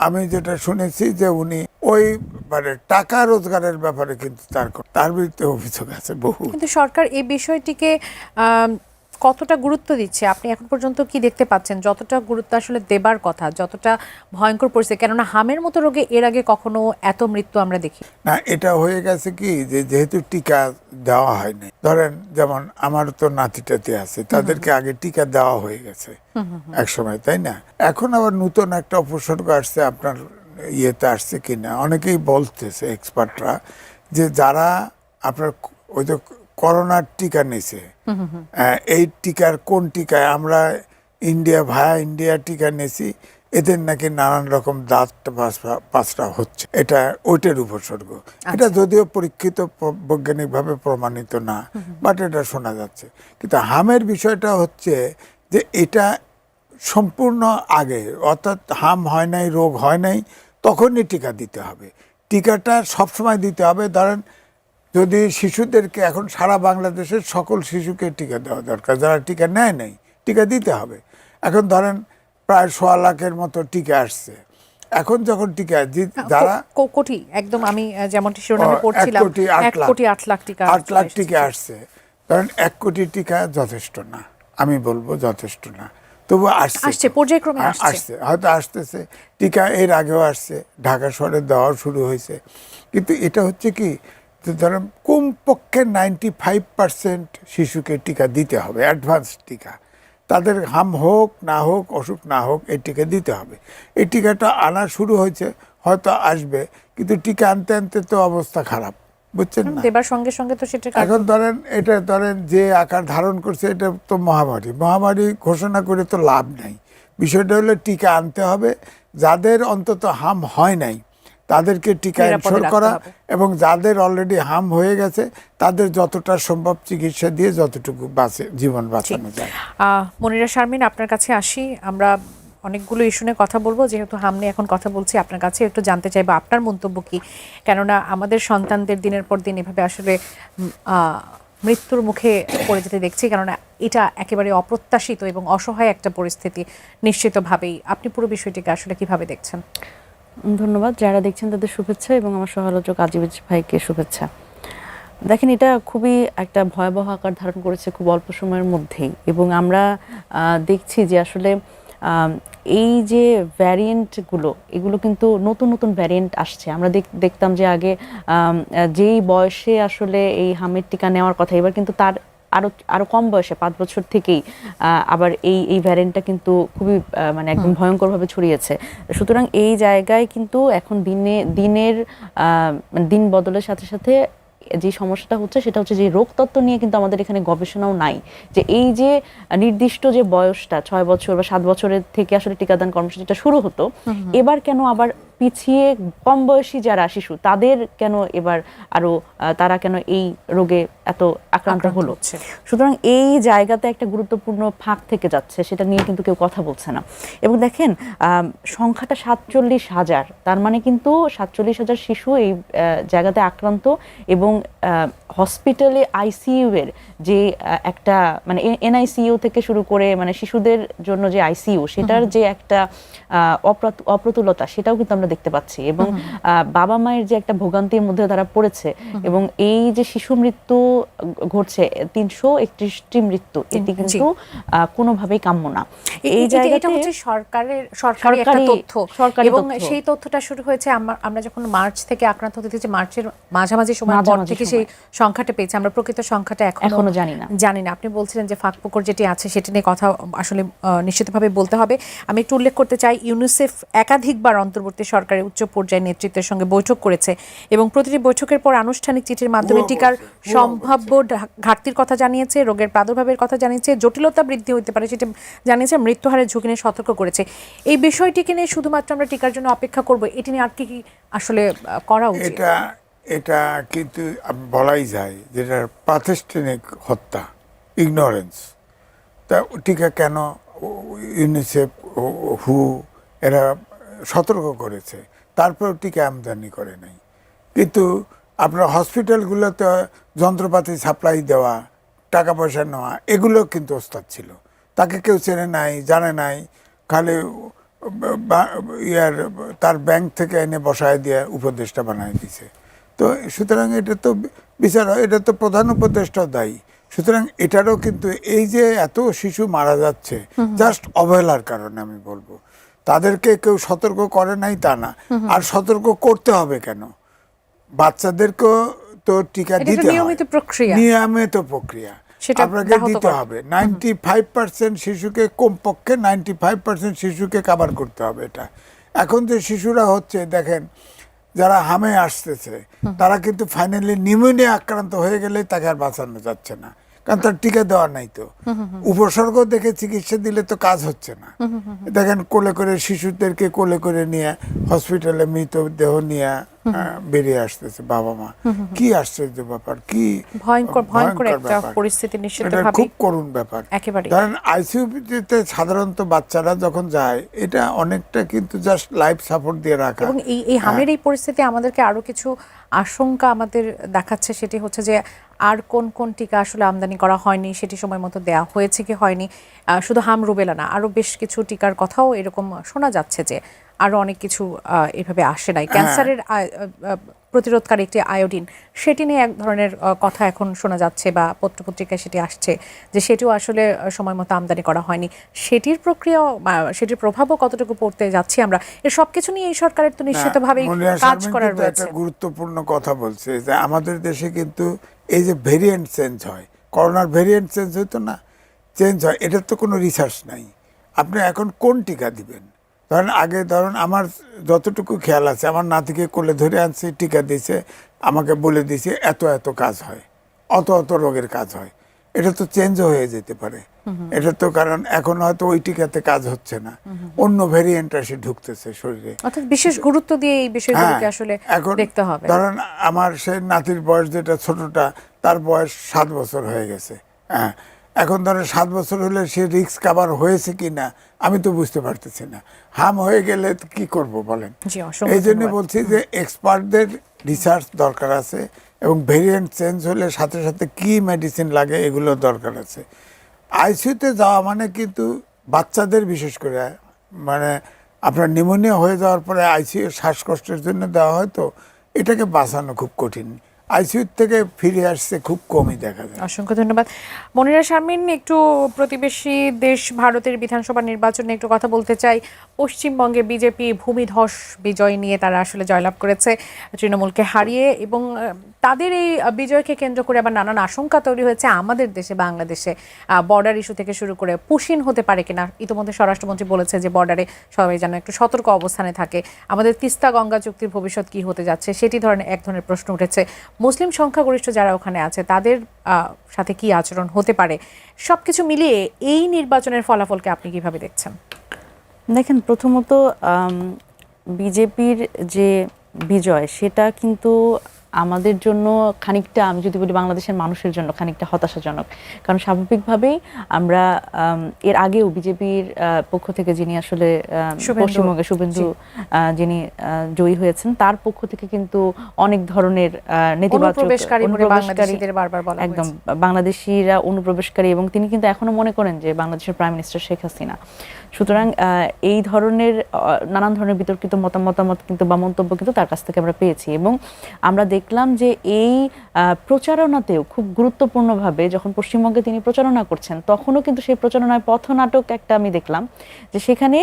আমি যেটা শুনেছি যে উনি ওই মানে টাকা রোজগারের ব্যাপারে কিন্তু তার বিরুদ্ধে অভিযোগ আছে বহু। কিন্তু সরকার এই বিষয়টিকে কতটা গুরুত্ব দিচ্ছে আপনি এখন পর্যন্ত কি দেখতে পাচ্ছেন? যতটা গুরুত্ব আসলে দেবার কথা, যতটা ভয়ঙ্কর পরিস্থিতি, কেননা হামের মতো রোগে এর আগে কখনো এত মৃত্যু আমরা দেখি না, এটা হয়ে গেছে কি যে যেহেতু টিকা দেওয়া হয়নি, ধরেন যেমন আমার তো নাতি টাতি আছে, তাদেরকে আগে টিকা দেওয়া হয়ে গেছে এক সময়, তাই না? এখন আবার নতুন একটা উপসর্গ আসছে, আপনার ইয়েতে আসছে কিনা অনেকেই বলতেছে এক্সপার্টরা, যে যারা আপনার ওই যে করোনার টিকা নিছে, এই টিকার কোন টিকায় আমরা ইন্ডিয়া টিকা নিয়েছি, এদের নাকি নানান রকম দাঁত পাঁচটা হচ্ছে, এটা ওইটার উপসর্গ। এটা যদিও পরীক্ষিত বৈজ্ঞানিকভাবে প্রমাণিত না, বাট এটা শোনা যাচ্ছে। কিন্তু হামের বিষয়টা হচ্ছে যে এটা সম্পূর্ণ আগে, অর্থাৎ হাম হয় নাই, রোগ হয় নাই, তখনই টিকা দিতে হবে। টিকাটা সবসময় দিতে হবে। ধরেন যদি শিশুদেরকে, এখন সারা বাংলাদেশের সকল শিশুকে টিকা দেওয়া দরকার, যারা টিকা নেয় নাই টিকা দিতে হবে। এখন ধরেন প্রায় 1.25 লাখের মতো টিকা আসছে। এখন যখন টিকা যারা কোটি একদম, আমি যেমনটি শিরোনামে পড়ছিলাম 1 কোটি 8 লাখ টিকা, 8 লাখ টিকা আসছে। কারণ 1 কোটি টিকা যথেষ্ট না, আমি বলবো যথেষ্ট না, তবু আসছে পর্যায়ক্রমে আসছে, হয়তো আসতেছে। টিকা এর আগেও আসছে, ঢাকা শহরে দেওয়া শুরু হয়েছে। কিন্তু এটা হচ্ছে কি, ধরেন কমপক্ষে 95% শিশুকে টিকা দিতে হবে, অ্যাডভান্স টিকা। তাদের হাম হোক না হোক, অসুখ না হোক, এই টিকা দিতে হবে। এই টিকাটা আনা শুরু হয়েছে, হয়তো আসবে, কিন্তু টিকা আনতে আনতে তো অবস্থা খারাপ, বুঝছেন না? দেবার সঙ্গে সঙ্গে তো সেটা এখন ধরেন যে আকার ধারণ করছে, এটা তো মহামারী ঘোষণা করে তো লাভ নাই। বিষয়টা হলো টিকা আনতে হবে, যাদের অন্তত হাম হয় নাই তাদেরকে টিকা এনশোর করা, এবং যাদের অলরেডি হাম হয়ে গেছে তাদের যতটা সম্ভব চিকিৎসা দিয়ে যতটুকু জীবন বাঁচানো যায়। মনিরা শারমিন, আপনার কাছে আসি। আমরা অনেকগুলো ইস্যু নিয়ে কথা বলবো, যেহেতু হাম নিয়ে এখন কথা বলছি, আপনার কাছে একটু জানতে চাইবো আপনার মন্তব্য কি, কেননা আমাদের সন্তানদের দিনের পর দিন এভাবে আসলে মৃত্যুর মুখে পড়ে যেতে দেখছি, কেননা এটা একেবারে অপ্রত্যাশিত এবং অসহায় একটা পরিস্থিতি নিশ্চিতভাবেই। আপনি পুরো বিষয়টিকে আসলে কিভাবে দেখছেন? ধন্যবাদ। যারা দেখছেন তাদের শুভেচ্ছা, এবং আমার সহালোচক আজিজ ভাইকে শুভেচ্ছা। দেখেন, এটা খুবই একটা ভয়াবহ আকার ধারণ করেছে খুব অল্প সময়ের মধ্যেই, এবং আমরা দেখছি যে আসলে এই যে ভ্যারিয়েন্টগুলো, এগুলো কিন্তু নতুন নতুন ভ্যারিয়েন্ট আসছে। আমরা দেখতাম যে আগে যেই বয়সে আসলে এই হামের টিকা নেওয়ার কথা, এবার কিন্তু তার আরো কম বয়সে 5 বছর থেকেই আবার এই ভ্যারিয়েন্টটা কিন্তু খুবই মানে একদম ভয়ঙ্করভাবে ছড়িয়েছে। সুতরাং এই জায়গায় কিন্তু এখন দিন বদলের সাথে সাথে যে সমস্যাটা হচ্ছে সেটা হচ্ছে যে রোগতত্ত্ব নিয়ে কিন্তু আমাদের এখানে গবেষণাও নাই, যে এই যে নির্দিষ্ট যে বয়সটা 6 বছর বা 7 বছরের থেকে আসলে টিকাদান কর্মসূচিটা শুরু হতো, এবার কেন আবার পিছিয়ে কম বয়সী যারা শিশু তাদের কেন এবার আরো তারা কেন এই রোগে এত আক্রান্ত হলো? সুতরাং এই জায়গাতে একটা গুরুত্বপূর্ণ ফাঁক থেকে যাচ্ছে, সেটা নিয়ে কিন্তু কেউ কথা বলছে না। এবং দেখেন, সংখ্যাটা 47,000, তার মানে কিন্তু 47,000 শিশু এই জায়গাতে আক্রান্ত, এবং হসপিটালে আইসিইউ এর যে একটা মানে এনআইসিইউ থেকে শুরু করে মানে শিশুদের জন্য যে আইসিইউ, সেটার যে একটা অপ্রতুলতা, সেটাও কিন্তু আমরা দেখতে পাচ্ছি। এবং বাবা মায়ের যে একটা ভোগান্তির মধ্যে তারা পড়েছে, এবং এই যে শিশু মৃত্যু ঘটছে 331টি মৃত্যু, এটি কিন্তু কোনোভাবেই কাম্য না। এই জায়গাটা হচ্ছে সরকারি একটা তথ্য, এবং সেই তথ্যটা শুরু হয়েছে আমরা যখন মার্চ থেকে আক্রান্ত হতে দেখেছি, মার্চের মাঝামাঝি সময় পর থেকে সেই সংখ্যাটা পেয়েছে। আমরা প্রকৃত সংখ্যাটা এখনো জানি না। আপনি বলছিলেন যে ফাঁকফোকর যেটি আছে সেটা নিয়ে কথা আসলে নিশ্চিতভাবে বলতে হবে। আমি একটু উল্লেখ করতে চাই, ইউনিসেফ একাধিকবার অন্তর্বর্তী সরকারের উচ্চ পর্যায়ের নেতৃত্বের সঙ্গে বৈঠক করেছে, এবং প্রতিটি বৈঠকের পর আনুষ্ঠানিক চিঠির মাধ্যমে টিকার সম্ভাব্য ঘাটতির কথা জানিয়েছে, রোগের প্রাদুর্ভাবের কথা জানিয়েছে, জটিলতা বৃদ্ধি হতে পারে সেটা জানিয়েছে, মৃত্যুহারের ঝুঁকি নিয়ে সতর্ক করেছে। এই বিষয়টিকে নিয়ে শুধুমাত্র আমরা টিকার জন্য অপেক্ষা করব, এটি নিয়ে আর কি আসলে করা উচিত? এটা কিন্তু বলাই যায় যেটা প্রাতিষ্ঠানিক হত্যা, ইগনোরেন্স। তা টিকা কেন ইউনিসেফ, হু এরা সতর্ক করেছে, তারপর টিকা আমদানি করে নাই। কিন্তু আপনার হসপিটালগুলোতে যন্ত্রপাতি সাপ্লাই দেওয়া, টাকা পয়সা নেওয়া, এগুলো কিন্তু ওস্তাদ ছিল। তাকে কেউ চেনে নাই, জানে নাই, খালি ইয়ার তার ব্যাংক থেকে এনে বসায় দিয়ে উপদেষ্টা বানায় দিছে। তো সুতরাং এটা তো বিচার হয়, এটা তো প্রধান উপদেষ্টাও দায়ী। সুতরাং এটারও কিন্তু এই যে এত শিশু মারা যাচ্ছে জাস্ট অবহেলার কারণে আমি বলবো, তাদেরকে কেউ সতর্ক করে নাই তা না, আর সতর্ক করতে হবে কেন? বাচ্চাদেরকেও তো টিকা দিতে হয়, নিয়মিত প্রক্রিয়া আপনাকে দিতে হবে। 95% শিশুকে, কমপক্ষে 95% শিশুকে কভার করতে হবে। এটা এখন যে শিশুরা হচ্ছে দেখেন, যারা হামে আসতেছে তারা কিন্তু ফাইনালি নিউমোনিয়া আক্রান্ত হয়ে গেলে তাকে আর বাঁচানো যাচ্ছে না, কারণ তার টিকা দেওয়া নাই। তো উপসর্গ দেখে চিকিৎসা দিলে তো কাজ হচ্ছে না। দেখেন কোলে করে শিশুদেরকে কোলে করে নিয়ে হসপিটালে মৃতদেহ নিয়ে বেরিয়ে আসতেছে বাবা মা। কি আশ্চর্য ব্যাপার, কি ভয়ঙ্কর একটা পরিস্থিতি, নিশ্চিতভাবে খুব করুণ ব্যাপার। ধরেন আইসিইউতে সাধারণত বাচ্চারা যখন যায়, এটা অনেকটা কিন্তু জাস্ট লাইফ সাপোর্ট দিয়ে রাখা। এবং এই হামের এই পরিস্থিতি আমাদেরকে আরো কিছু আশঙ্কা আমাদের দেখাচ্ছে, সেটি হচ্ছে যে আর কোন কোন টিকা আসলে আমদানি করা হয়নি, সেটি সময় মতো দেওয়া হয়েছে কি হয়নি। শুধু হাম রুবেলা না, আরো বেশ কিছু টিকার কথাও এরকম শোনা যাচ্ছে যে আরো অনেক কিছু এভাবে আসে নাই। ক্যান্সারের প্রতিরোধকারী একটি আয়োডিন, সেটি নিয়ে এক ধরনের কথা এখন শোনা যাচ্ছে বা পত্রপত্রিকায় সেটি আসছে যে সেটিও আসলে সময় মতো আমদানি করা হয়নি। সেটির প্রক্রিয়া, সেটির প্রভাবও কতটুকু পড়তে যাচ্ছি আমরা, এর সবকিছু নিয়ে এই সরকারের তো নিশ্চিতভাবেই কাজ করার রয়েছে। একটা গুরুত্বপূর্ণ কথা বলছে যে আমাদের দেশে কিন্তু এই যে ভেরিয়েন্ট চেঞ্জ হয়, করোনার ভেরিয়েন্ট চেঞ্জ হইতো না, চেঞ্জ হয়, এটার তো কোনো রিসার্চ নাই। আপনি এখন কোন টিকা দিবেন? ধরেন আমার যতটুকু খেয়াল আছে, আমার নাতিকে কোলে ধরে আনছি, টিকা দিয়েছে, আমাকে বলে দিয়েছে এত এত কাজ হয়, অত রোগের কাজ হয়। এটা তো চেঞ্জও হয়ে যেতে পারে। এটা তো কারণ এখন হয়তো ওই টিকাতে কাজ হচ্ছে না, অন্য ভেরিয়েন্ট এসে ঢুকতেছে শরীরে। অর্থাৎ বিশেষ গুরুত্ব দিয়ে এই বিষয়গুলোকে আসলে দেখতে হবে। ধরেন আমার সেই নাতির বয়স, যেটা ছোটটা, তার বয়স 7 বছর হয়ে গেছে। হ্যাঁ, এখন ধরেন 7 বছর হলে সে রিস্ক কাভার হয়েছে কি না আমি তো বুঝতে পারতেছি না। হাম হয়ে গেলে কি করব বলেন? এই জন্য বলছি যে এক্সপার্টদের রিসার্চ দরকার আছে, এবং ভেরিয়েন্ট চেঞ্জ হলে সাথে সাথে কি মেডিসিন লাগে এগুলো দরকার আছে। আইসিইউতে যাওয়া মানে কিন্তু বাচ্চাদের, বিশেষ করে মানে আপনার নিউমোনিয়া হয়ে যাওয়ার পরে আইসিইউ শ্বাসকষ্টের জন্য দেওয়া হয়, তো এটাকে বাঁচানো খুব কঠিন। আইসিইউ থেকে ফিরে আসছে খুব কমই দেখা যায়। অসংখ্য ধন্যবাদ। মনিরা শারমিন, একটু প্রতিবেশী দেশ ভারতের বিধানসভা নির্বাচনে একটু কথা বলতে চাই। পশ্চিমবঙ্গে বিজেপি ভূমিধস বিজয় নিয়ে তারা আসলে জয়লাভ করেছে তৃণমূলকে হারিয়ে, এবং তাদের এই বিজয়কে কেন্দ্র করে আবার নানান আশঙ্কা তৈরি হয়েছে আমাদের দেশে, বাংলাদেশে। বর্ডার ইস্যু থেকে শুরু করে পুশিন হতে পারে কিনা, ইতিমধ্যে স্বরাষ্ট্রমন্ত্রী বলেছে যে বর্ডারে সবাই যেন একটু সতর্ক অবস্থানে থাকে। আমাদের তিস্তা গঙ্গা চুক্তির ভবিষ্যৎ কি হতে যাচ্ছে, সেটি এক ধরনের প্রশ্ন উঠেছে। মুসলিম সংখ্যাগরিষ্ঠ যারা ওখানে আছে তাদের সাথে কি আচরণ হতে পারে, সবকিছু মিলিয়ে এই নির্বাচনের ফলাফলকে আপনি কিভাবে দেখছেন? দেখেন, প্রথমত বিজেপির যে বিজয়, সেটা কিন্তু আমাদের জন্য খানিকটা, আমি যদি বলি বাংলাদেশের মানুষের জন্য খানিকটা হতাশাজনক। কারণ স্বাভাবিকভাবেই আমরা এর আগেও বিজেপির পক্ষ থেকে যিনি আসলে পশ্চিমবঙ্গে শুভেন্দু যিনি জয়ী হয়েছেন, তার পক্ষ থেকে কিন্তু অনেক ধরনের নেতিবাচক, একদম বাংলাদেশিরা অনুপ্রবেশকারী, এবং তিনি কিন্তু এখনো মনে করেন যে বাংলাদেশের প্রাইম মিনিস্টার শেখ হাসিনা। সুতরাং এই ধরনের নানান ধরনের বিতর্কিত মতামত কিন্তু বা মন্তব্য কিন্তু তার কাছ থেকে আমরা পেয়েছি, এবং আমরা দেখলাম যে এই প্রচারণাতেও খুব গুরুত্বপূর্ণভাবে যখন পশ্চিমবঙ্গে তিনি প্রচারণা করছেন, তখনও কিন্তু সেই প্রচারণায় পথনাটক একটা আমি দেখলাম, যে সেখানে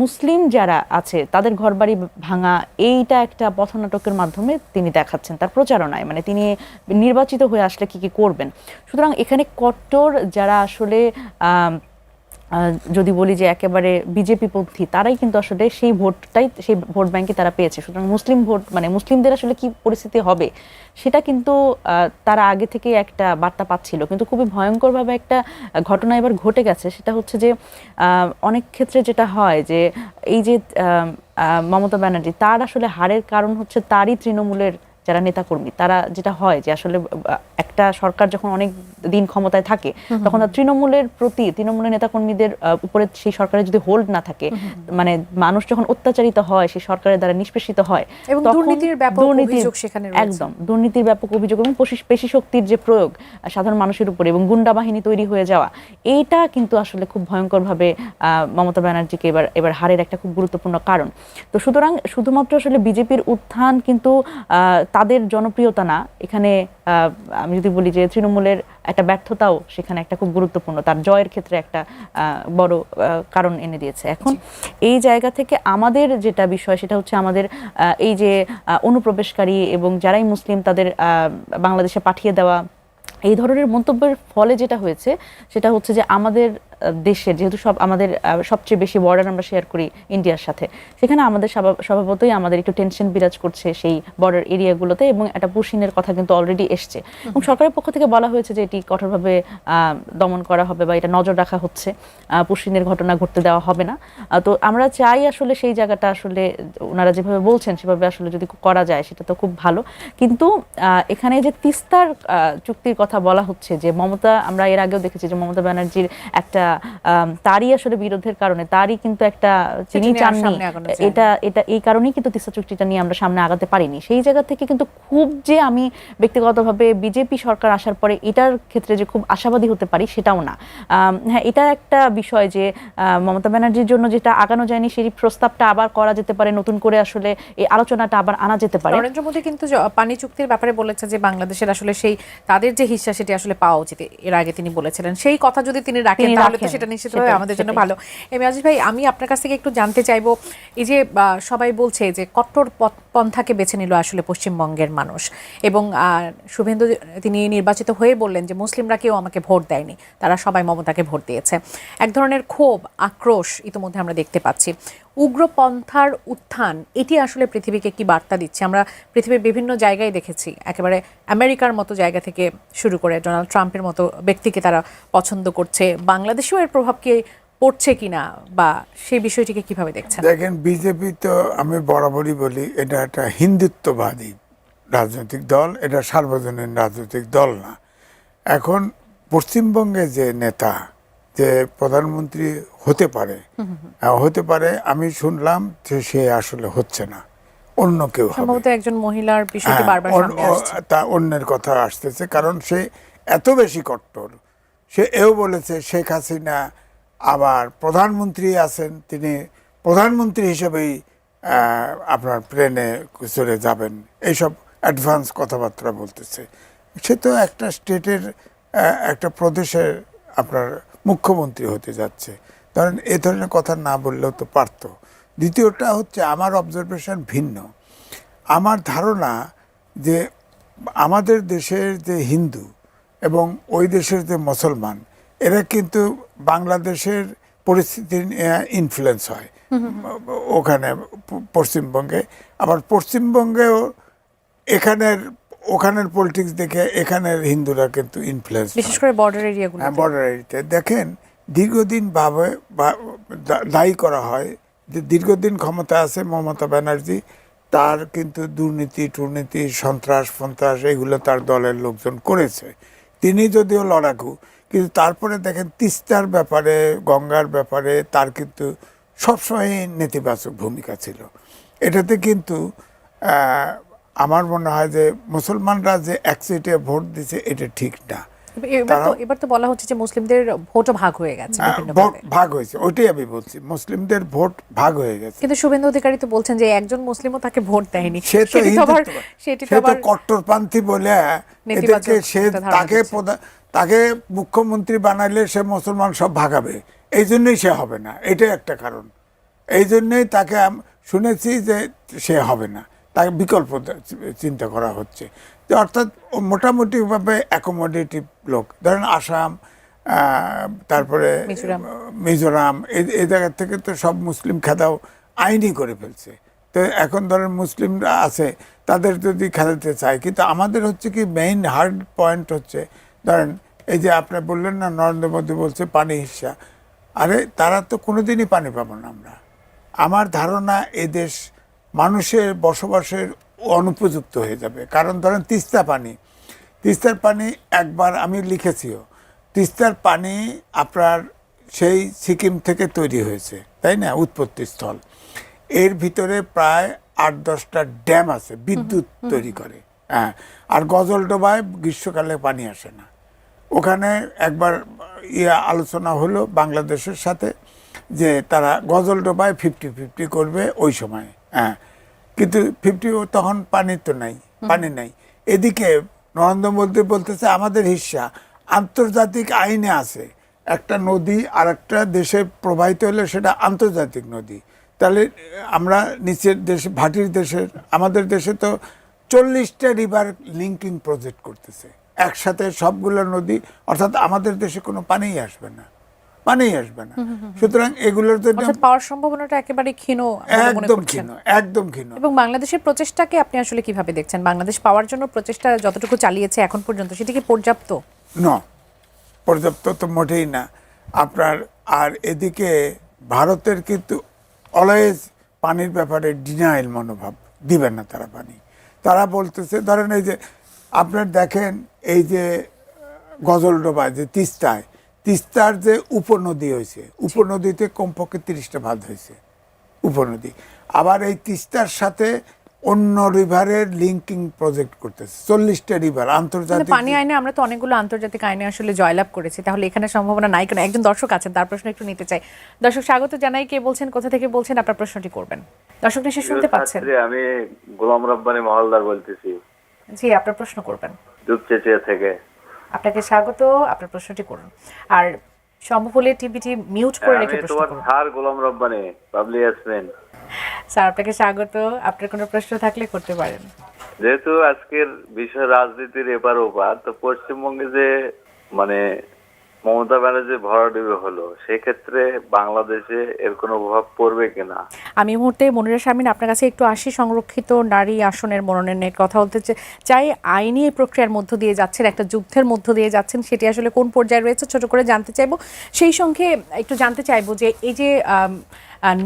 মুসলিম যারা আছে তাদের ঘরবাড়ি ভাঙা, এইটা একটা পথনাটকের মাধ্যমে তিনি দেখাচ্ছেন তার প্রচারণায়, মানে তিনি নির্বাচিত হয়ে আসলে কি কি করবেন। সুতরাং এখানে কট্টর যারা আসলে যদি বলি যে একেবারে বিজেপি পন্থী, তারাই কিন্তু আসলে সেই ভোট ব্যাংকে তারা পেয়েছে। সুতরাং মুসলিম ভোট, মানে মুসলিমদের আসলে কি পরিস্থিতি হবে সেটা কিন্তু তারা আগে থেকে একটা বার্তা পাচ্ছিল, কিন্তু খুবই ভয়ঙ্করভাবে একটা ঘটনা এবার ঘটে গেছে। সেটা হচ্ছে যে অনেক ক্ষেত্রে যেটা হয় যে এই যে মমতা ব্যানার্জি, তার আসলে হারের কারণ হচ্ছে তারই তৃণমূলের যারা নেতাকর্মী, তারা যেটা হয় যে আসলে একটা সরকার যখন অনেক দিন ক্ষমতায় থাকে তখন তৃণমূলের প্রতি, তৃণমূলের নেতাকর্মীদের উপরে সেই সরকারের যদি হোল্ড না থাকে, মানে মানুষ যখন অত্যাচারিত হয় সেই সরকারের দ্বারা নিষ্পেষিত হয়, এবং দুর্নীতির ব্যাপক অভিযোগ সেখানে রয়েছে। একদম দুর্নীতির ব্যাপক অভিযোগ এবং পেশি শক্তির যে প্রয়োগ সাধারণ মানুষের উপরে এবং গুন্ডা বাহিনী তৈরি হয়ে যাওয়া, এইটা কিন্তু আসলে খুব ভয়ঙ্করভাবে মমতা ব্যানার্জিকে এবার হারের একটা খুব গুরুত্বপূর্ণ কারণ। তো সুতরাং শুধুমাত্র আসলে বিজেপির উত্থান কিন্তু তাদের জনপ্রিয়তা না, এখানে আমি যদি বলি যে তৃণমূলের একটা ব্যর্থতাও সেখানে একটা খুব গুরুত্বপূর্ণ, তার জয়ের ক্ষেত্রে একটা বড় কারণ এনে দিয়েছে। এখন এই জায়গা থেকে আমাদের যেটা বিষয় সেটা হচ্ছে আমাদের এই যে অনুপ্রবেশকারী এবং যারাই মুসলিম তাদের বাংলাদেশে পাঠিয়ে দেওয়া, এই ধরনের মন্তব্যের ফলে যেটা হয়েছে সেটা হচ্ছে যে আমাদের দেশের যেহেতু আমাদের সবচেয়ে বেশি বর্ডার আমরা শেয়ার করি ইন্ডিয়ার সাথে, সেখানে আমাদের স্বভাবতই আমাদের একটু টেনশন বিরাজ করছে সেই বর্ডার এরিয়াগুলোতে, এবং একটা পুশিনের কথা কিন্তু অলরেডি এসছে এবং সরকারের পক্ষ থেকে বলা হয়েছে যে এটি কঠোরভাবে দমন করা হবে বা এটা নজর রাখা হচ্ছে, পুশিনের ঘটনা ঘটতে দেওয়া হবে না। তো আমরা চাই আসলে সেই জায়গাটা আসলে ওনারা যেভাবে বলছেন সেভাবে আসলে যদি করা যায় সেটা তো খুব ভালো। কিন্তু এখানে যে তিস্তার চুক্তির কথা বলা হচ্ছে, যে মমতা, আমরা এর আগেও দেখেছি যে মমতা ব্যানার্জির একটা তারই আসলে বিরোধের কারণে, তারই কিন্তু একটা তিনি চাননি, এটা এই কারণেই কিন্তু তিস্তা চুক্তিটা নিয়ে আমরা সামনে আগাতে পারিনি। সেই জায়গা থেকে কিন্তু খুব যে আমি ব্যক্তিগতভাবে বিজেপি সরকার আসার পরে এটার ক্ষেত্রে যে খুব আশাবাদী হতে পারি সেটাও না। হ্যাঁ, এটা একটা বিষয় যে মমতা ব্যানার্জির জন্য যেটা আগানো যায়নি সেই প্রস্তাবটা আবার করা যেতে পারে, নতুন করে আসলে এই আলোচনাটা আবার আনা যেতে পারে। নরেন্দ্র মোদী কিন্তু পানি চুক্তির ব্যাপারে বলেছে যে বাংলাদেশের আসলে সেই তাদের যে হিস্সা সেটি আসলে পাওয়া উচিত, এর আগে তিনি বলেছিলেন। সেই কথা যদি তিনি রাখেন তাহলে তো সেটা নিশ্চিতভাবে আমাদের জন্য ভালো। আজিজ ভাই, আমি আপনার কাছ থেকে একটু জানতে চাইবো, এই যে সবাই বলছে যে কট্টর পন্থাকে বেছে নিল আসলে পশ্চিমবঙ্গের মানুষ, এবং শুভেন্দু তিনি নির্বাচিত হয়ে বললেন যে মুসলিমরা কেউ আমাকে ভোট দেয়নি, তারা সবাই মমতাকে ভোট দিয়েছে। এক ধরনের ক্ষোভ, আক্রোশ ইতিমধ্যে আমরা দেখতে পাচ্ছি। উগ্রপন্থার উত্থান, এটি আসলে পৃথিবীকে কি বার্তা দিচ্ছে? আমরা পৃথিবীর বিভিন্ন জায়গায় দেখেছি, একেবারে আমেরিকার মতো জায়গা থেকে শুরু করে ডোনাল্ড ট্রাম্পের মতো ব্যক্তিকে তারা পছন্দ করছে। বাংলাদেশেও এর প্রভাব কি পড়ছে কিনা, বা সেই বিষয়টিকে কিভাবে দেখছেন? দেখেন, বিজেপি তো আমি বরাবরই বলি এটা একটা হিন্দুত্ববাদী রাজনৈতিক দল, এটা সার্বজনীন রাজনৈতিক দল না। এখন পশ্চিমবঙ্গে যে নেতা, যে প্রধানমন্ত্রী হতে পারে, আমি শুনলাম যে সে আসলে হচ্ছে না, অন্য কেউ হবে। সম্ভবত একজন মহিলার বিষয়টি বারবার সামনে আসছে। তা অন্যের কথা আসতেছে, কারণ সে এত বেশি কট্টর। সে এও বলেছে শেখ হাসিনা আবার প্রধানমন্ত্রী আছেন, তিনি প্রধানমন্ত্রী হিসেবেই আপনার প্লেনে চলে যাবেন, এইসব অ্যাডভান্স কথাবার্তা বলতেছে। সে তো একটা স্টেটের, একটা প্রদেশের আপনার মুখ্যমন্ত্রী হতে যাচ্ছে, ধরেন এ ধরনের কথা না বললেও তো পারতো। দ্বিতীয়টা হচ্ছে আমার অবজারভেশন ভিন্ন। আমার ধারণা যে আমাদের দেশের যে হিন্দু এবং ওই দেশের যে মুসলমান, এরা কিন্তু বাংলাদেশের পরিস্থিতি ইনফ্লুয়েন্স হয় ওখানে পশ্চিমবঙ্গে, আবার পশ্চিমবঙ্গেও ওখানের পলিটিক্স দেখে এখানের হিন্দুরা কিন্তু ইনফ্লুয়েন্স, বিশেষ করে বর্ডার এরিয়াগুলো। বর্ডার এরিয়াতে দেখেন দীর্ঘদিন ভাবে দায়ী করা হয় যে দীর্ঘদিন ক্ষমতা আছে মমতা ব্যানার্জি, তার কিন্তু দুর্নীতি টুর্নীতি সন্ত্রাস এগুলো তার দলের লোকজন করেছে। তিনি যদিও লড়াকু, কিন্তু তারপরে দেখেন তিস্তার ব্যাপারে, গঙ্গার ব্যাপারে তার কিন্তু সবসময় নেতিবাচক ভূমিকা ছিল। এটাতে কিন্তু আমার মনে হয় যে মুসলমানরা যে একসাথে ভোট দিছে এটা ঠিক না। এবার তো বলা হচ্ছে যে মুসলিমদের ভোটও ভাগ হয়ে গেছে, ভাগ হয়েছে, ওইটাই আমি বলছি, মুসলিমদের ভোট ভাগ হয়ে গেছে। কিন্তু শুভেন্দু অধিকারী তো বলছেন যে একজন মুসলিমও তাকে ভোট দেয়নি, সেটি তো কট্টরপন্থী বলে এদেরকে, সে তাকে মুখ্যমন্ত্রী বানাইলে সে মুসলমান সব ভাগাবে, এই জন্যই সে হবে না, এটাই একটা কারণ। এই জন্যই তাকে শুনেছি যে সে হবে না, তাকে বিকল্প চিন্তা করা হচ্ছে। অর্থাৎ মোটামুটিভাবে অ্যাকোমোডেটিভ লোক, ধরেন আসাম, তারপরে মিজোরাম, এই জায়গা থেকে তো সব মুসলিম খেদাও আইনি করে ফেলছে। তো এখন ধরেন মুসলিমরা আছে, তাদের যদি খেলাতে চায়, কিন্তু আমাদের হচ্ছে কি মেইন হার্ড পয়েন্ট হচ্ছে, ধরেন এই যে আপনি বললেন না নরেন্দ্র মোদী বলছে পানি হিস্সা, আরে তারা তো কোনোদিনই পানি পাবো না আমরা। আমার ধারণা এদেশ মানুষের বসবাসের অনুপযুক্ত হয়ে যাবে। কারণ ধরেন তিস্তার পানি একবার আমি লিখেছিও, তিস্তার পানি আপনার সেই সিকিম থেকে তৈরি হয়েছে, তাই না, উৎপত্তি স্থল। এর ভিতরে প্রায় 8-10টা ড্যাম আছে, বিদ্যুৎ তৈরি করে। হ্যাঁ, আর গজলডোবায় গ্রীষ্মকালে পানি আসে না। ওখানে একবার আলোচনা হলো বাংলাদেশের সাথে যে তারা গজলডোবায় 50-50 করবে ওই সময়। হ্যাঁ, কিন্তু 50 তখন পানি তো নাই, পানি নাই। এদিকে নরেন্দ্র মোদী বলতেছে আমাদের হিস্সা আন্তর্জাতিক আইনে আছে, একটা নদী আর একটা দেশে প্রবাহিত হলে সেটা আন্তর্জাতিক নদী। তাহলে আমরা নিচের দেশে, ভাটির দেশের, আমাদের দেশে তো 40টা রিভার লিঙ্কিং প্রজেক্ট করতেছে একসাথে সবগুলো নদী, অর্থাৎ আমাদের দেশে কোনো পানিই আসবে না, পানিই আসবে না। সুতরাং এগুলোর জন্য পাওয়ার সম্ভাবনাটা একেবারে ক্ষীণ, একদম ক্ষীণ। এবং বাংলাদেশের প্রচেষ্টাকে আপনি আসলে কিভাবে দেখছেন? বাংলাদেশ পাওয়ার জন্য প্রচেষ্টা যতটুকু চালিয়েছে এখন পর্যন্ত, সেটা কি পর্যাপ্ত? না, পর্যাপ্ত তো মোটেই না আপনার। আর এদিকে ভারতের কিন্তু অলওয়েজ পানির ব্যাপারে ডিনাইল মনোভাব, দিবে না তারা পানি। তারা বলতেছে ধরেন এই যে আপনার দেখেন এই যে গজলডোবা যে তিস্তার যে উপনদী হয়েছে, উপনদীতে কমপক্ষে 30টা বাঁধ হয়েছে উপনদী। আবার এই তিস্তার সাথে অন্য রিভারের লিঙ্কিং প্রজেক্ট করতেছে 40টা রিভার আন্তর্জাতিক পানি আইনে। আমরা তো অনেকগুলো আন্তর্জাতিক আইনে আসলে জয়লাভ করেছি, তাহলে এখানে সম্ভাবনা নাই কেন? একজন দর্শক আছেন, তার প্রশ্ন একটু নিতে চাই। দর্শক স্বাগত জানাই, কে বলছেন, কোথা থেকে বলছেন, আপনার প্রশ্নটি করবেন। দর্শক নিশ্চয়ই শুনতে পাচ্ছেন। আমি গোলাম রব্বানী মহলদার বলতেছি। জি, আপনার প্রশ্ন করবেন। দুপচেচিয়া থেকে। আপনাকে স্বাগত, আপনার প্রশ্নটি করুন। আর সম্ভব হলে টিভিটি মিউট করে রেখে প্রশ্ন করুন। স্যার গোলাম রব্বানী, পাবলি ইয়াসমিন। স্যার আপনাকে স্বাগত, আপনার কোনো প্রশ্ন থাকলে করতে পারেন। যেহেতু আজকের বিষয় রাজনীতির এপার ওপার, তো পশ্চিমবঙ্গে যে মানে মমতা ব্যানার্জি ভরাডুবি হলো, সেক্ষেত্রে বাংলাদেশে এর কোনো প্রভাব পড়বে কিনা? আমি মুহূর্তে মনিরা শারমিন আপনার কাছে একটু আসি। সংরক্ষিত নারী আসনের মনোনয়নের কথা বলতে চাই। আইনি এই প্রক্রিয়ার মধ্য দিয়ে যাচ্ছেন, একটা যুদ্ধের মধ্য দিয়ে যাচ্ছেন, সেটি আসলে কোন পর্যায়ে রয়েছে ছোট করে জানতে চাইবো। সেই সঙ্গে একটু জানতে চাইবো যে এই যে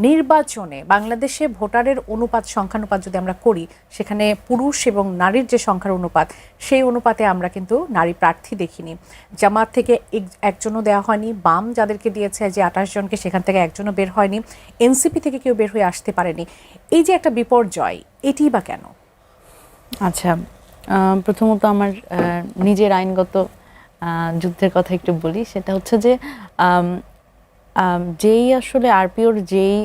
নির্বাচনে বাংলাদেশে ভোটারের অনুপাত, সংখ্যানুপাত যদি আমরা করি, সেখানে পুরুষ এবং নারীর যে সংখ্যার অনুপাত, সেই অনুপাতে আমরা কিন্তু নারী প্রার্থী দেখিনি। জামাত থেকে একজনও দেওয়া হয়নি, বাম যাদেরকে দিয়েছে যে 28 জনকে, সেখান থেকে একজনও বের হয়নি, এনসিপি থেকে কেউ বের হয়ে আসতে পারেনি। এই যে একটা বিপর্যয়, এটি বা কেন? আচ্ছা, প্রথমত আমার নিজের আইনগত যুদ্ধের কথা একটু বলি। সেটা হচ্ছে যে যেই আসলে আরপিওর যেই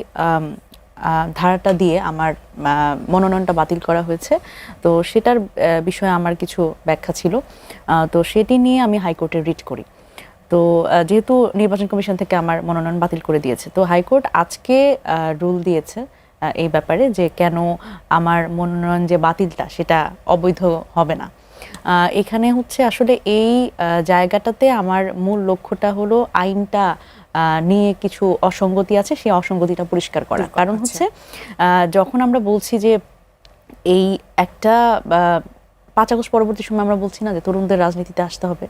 ধারাটা দিয়ে আমার মনোনয়নটা বাতিল করা হয়েছে, তো সেটার বিষয়ে আমার কিছু ব্যাখ্যা ছিল। তো সেটি নিয়ে আমি হাইকোর্টে রিট করি। তো যেহেতু নির্বাচন কমিশন থেকে আমার মনোনয়ন বাতিল করে দিয়েছে, তো হাইকোর্ট আজকে রুল দিয়েছে এই ব্যাপারে যে কেন আমার মনোনয়ন যে বাতিলটা সেটা অবৈধ হবে না। এখানে হচ্ছে আসলে এই জায়গাটাতে আমার মূল লক্ষ্যটা হলো আইনটা নিয়ে কিছু অসঙ্গতি আছে, সেই অসঙ্গতিটা পরিষ্কার করা। কারণ হচ্ছে যখন আমরা বলছি যে এই একটা 5 আগস্ট পরবর্তী সময় আমরা বলছি না যে তরুণদের রাজনীতিতে আসতে হবে,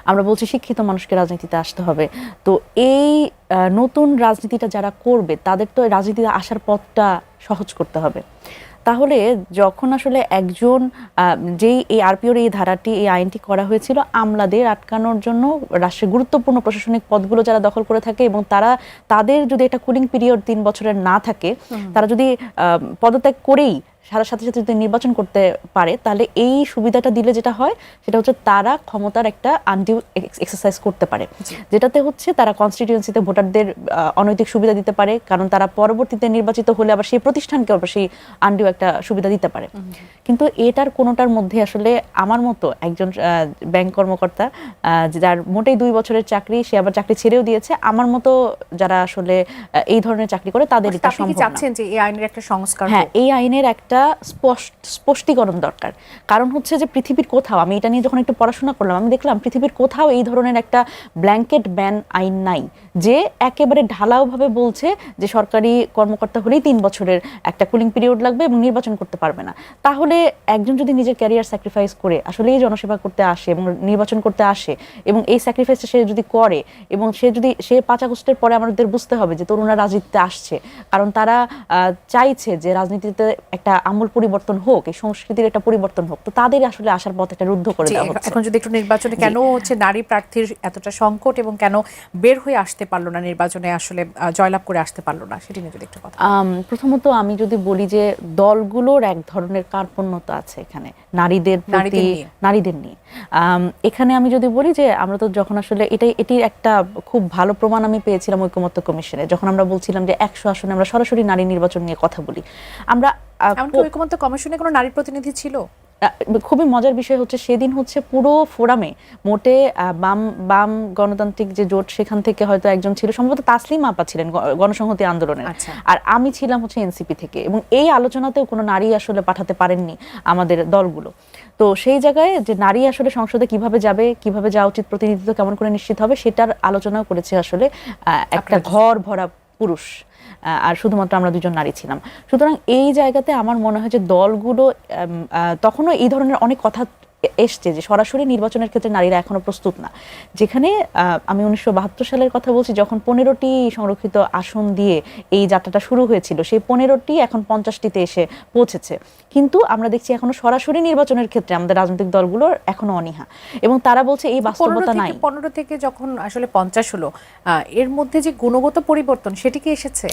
আমরা বলছি শিক্ষিত মানুষকে রাজনীতিতে আসতে হবে। তো এই নতুন রাজনীতিটা যারা করবে তাদের তো রাজনীতিতে আসার পথটা সহজ করতে হবে। তাহলে যখন আসলে একজন যেই এই আরপিওর এই ধারাটি, এই আইনটি করা হয়েছিল আমলাদের আটকানোর জন্য, রাষ্ট্রের গুরুত্বপূর্ণ প্রশাসনিক পদগুলো যারা দখল করে থাকে এবং তাদের যদি একটা কুলিং পিরিয়ড 3 বছরের না থাকে, তারা যদি পদত্যাগ করেই সাথে সাথে যদি নির্বাচন করতে পারে, তাহলে এই সুবিধাটা দিলে যেটা হয় সেটা হচ্ছে তারা ক্ষমতার একটা আনডিউ এক্সারসাইজ করতে পারে, যেটাতে হচ্ছে তারা কনস্টিটিউয়েন্সিতে ভোটারদের অনৈতিক সুবিধা দিতে পারে, কারণ তারা পরবর্তীতে নির্বাচিত হলে আবার সেই প্রতিষ্ঠানকে আবার সেই আনডিউ একটা সুবিধা দিতে পারে। কিন্তু এটার কোনোটার মধ্যে আসলে আমার মতো একজন ব্যাংক কর্মকর্তা যার মোটেই 2 বছরের চাকরি, সে আবার চাকরি ছেড়েও দিয়েছে, আমার মতো যারা আসলে এই ধরনের চাকরি করে তাদের এটা সম্ভব না। চাচ্ছেন যে এই আইনের একটা সংস্কার? হ্যাঁ, এই আইনের একটা স্পষ্টীকরণ দরকার। কারণ হচ্ছে যে পৃথিবীর কোথাও, আমি এটা নিয়ে যখন একটু পড়াশোনা করলাম, আমি দেখলাম পৃথিবীর কোথাও এই ধরনের একটা ব্ল্যাঙ্কেট ব্যান আইন নাই যে একেবারে ঢালাওভাবে বলছে যে সরকারি কর্মকর্তা হলেই 3 বছরের একটা কুলিং পিরিয়ড লাগবে এবং নির্বাচন করতে পারবে না। তাহলে একজন যদি নিজের ক্যারিয়ার স্যাক্রিফাইস করে আসলে এই জনসেবা করতে আসে এবং নির্বাচন করতে আসে এবং এই স্যাক্রিফাইসটা সে যদি করে এবং সে 5 আগস্টের পরে আমাদের বুঝতে হবে যে তরুণরা রাজনীতিতে আসছে, কারণ তারা চাইছে যে রাজনীতিতে একটা আমূল পরিবর্তন হোক, এই সংস্কৃতির একটা পরিবর্তন হোক, তো তাদের আসলে আসার পথ একটা রুদ্ধ করে দেওয়া হচ্ছে। এখন যদি একটু নির্বাচনে কেন হচ্ছে নারী প্রার্থীর এতটা সংকট এবং কেন বের হয়ে আসতে পারলো না নির্বাচনে, আসলে জয়লাভ করে আসতে পারলো না, সেটি নিয়ে যদি একটু কথা। প্রথমত আমি যদি বলি যে দলগুলোর এক ধরনের কার্পণ্যতা আছে এখানে নারীদের নিয়ে। এখানে আমি যদি বলি যে আমরা তো যখন আসলে এটির একটা খুব ভালো প্রমাণ আমি পেয়েছিলাম ঐকমত্য কমিশনে, যখন আমরা বলছিলাম যে 100 আসনে আমরা সরাসরি নারী নির্বাচন নিয়ে কথা বলি। আমরা ঐকমত্য কমিশনে কোনো নারী প্রতিনিধি ছিল? খুবই মজার বিষয় হচ্ছে সেদিন হচ্ছে পুরো ফোরামে মোটে বাম গণতান্ত্রিক যে জোট সেখান থেকে হয়তো একজন ছিল, সম্ভবত তাসলিমা আপা ছিলেন গণসংহতি আন্দোলনের, আর আমি ছিলাম হচ্ছে এনসিপি থেকে, এবং এই আলোচনাতেও কোনো নারী আসলে পাঠাতে পারেননি আমাদের দলগুলো। তো সেই জায়গায় যে নারী আসলে সংসদে কিভাবে যাওয়া উচিত, প্রতিনিধিত্ব কেমন করে নিশ্চিত হবে, সেটার আলোচনাও করেছে আসলে একটা ঘর ভরা পুরুষ, আর শুধুমাত্র আমরা 2জন নারী ছিলাম। সুতরাং এই জায়গাতে আমার মনে হয় যে দলগুলো তখনও এই ধরনের অনেক কথা এসছে যে সরাসরি নির্বাচনের ক্ষেত্রে নারীরা এখনো প্রস্তুত না। যেখানে আমি 1972 সালের কথা বলছি, যখন 15টি সংরক্ষিত আসন দিয়ে এই যাত্রাটা শুরু হয়েছিল, সেই 15টি এখন 50টিতে এসে পৌঁছেছে। কিন্তু আমরা দেখছি এখনো সরাসরি নির্বাচনের ক্ষেত্রে আমাদের রাজনৈতিক দলগুলোর এখনো অনীহা, এবং তারা বলছে এই বাস্তবতা নাই। 15 থেকে যখন আসলে 50 হলো, এর মধ্যে যে গুণগত পরিবর্তন সেটি কি এসেছে?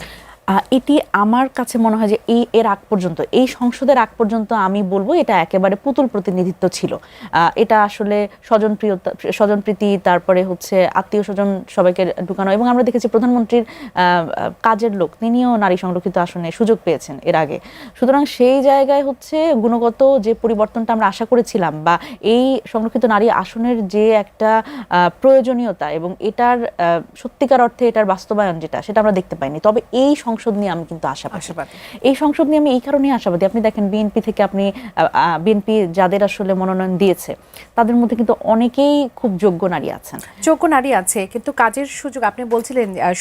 এটি আমার কাছে মনে হয় যে এর আগ পর্যন্ত, এই সংসদের আগ পর্যন্ত আমি বলবো এটা একেবারে পুতুল প্রতিনিধিত্ব ছিল। এটা আসলে স্বজনপ্রীতি, তারপরে হচ্ছে আত্মীয় স্বজন সবাইকে ঢুকানো, এবং আমরা দেখেছি প্রধানমন্ত্রীর কাজের লোক তিনিও নারী সংরক্ষিত আসনে সুযোগ পেয়েছেন এর আগে। সুতরাং সেই জায়গায় হচ্ছে গুণগত যে পরিবর্তনটা আমরা আশা করেছিলাম, বা এই সংরক্ষিত নারী আসনের যে একটা প্রয়োজনীয়তা এবং এটার সত্যিকার অর্থে এটার বাস্তবায়ন সেটা আমরা দেখতে পাইনি। তবে এই সংসদ নিয়ে আমি কিন্তু আশাবাদী। এই সংসদ নিয়ে আমি এই কারণেই আশাবাদী, আপনি দেখেন বিএনপি যাদের আসলে মনোনয়ন দিয়েছে তাদের মধ্যে কিন্তু অনেকেই খুব যোগ্য নারী আছে, কিন্তু কাজের সুযোগ আপনি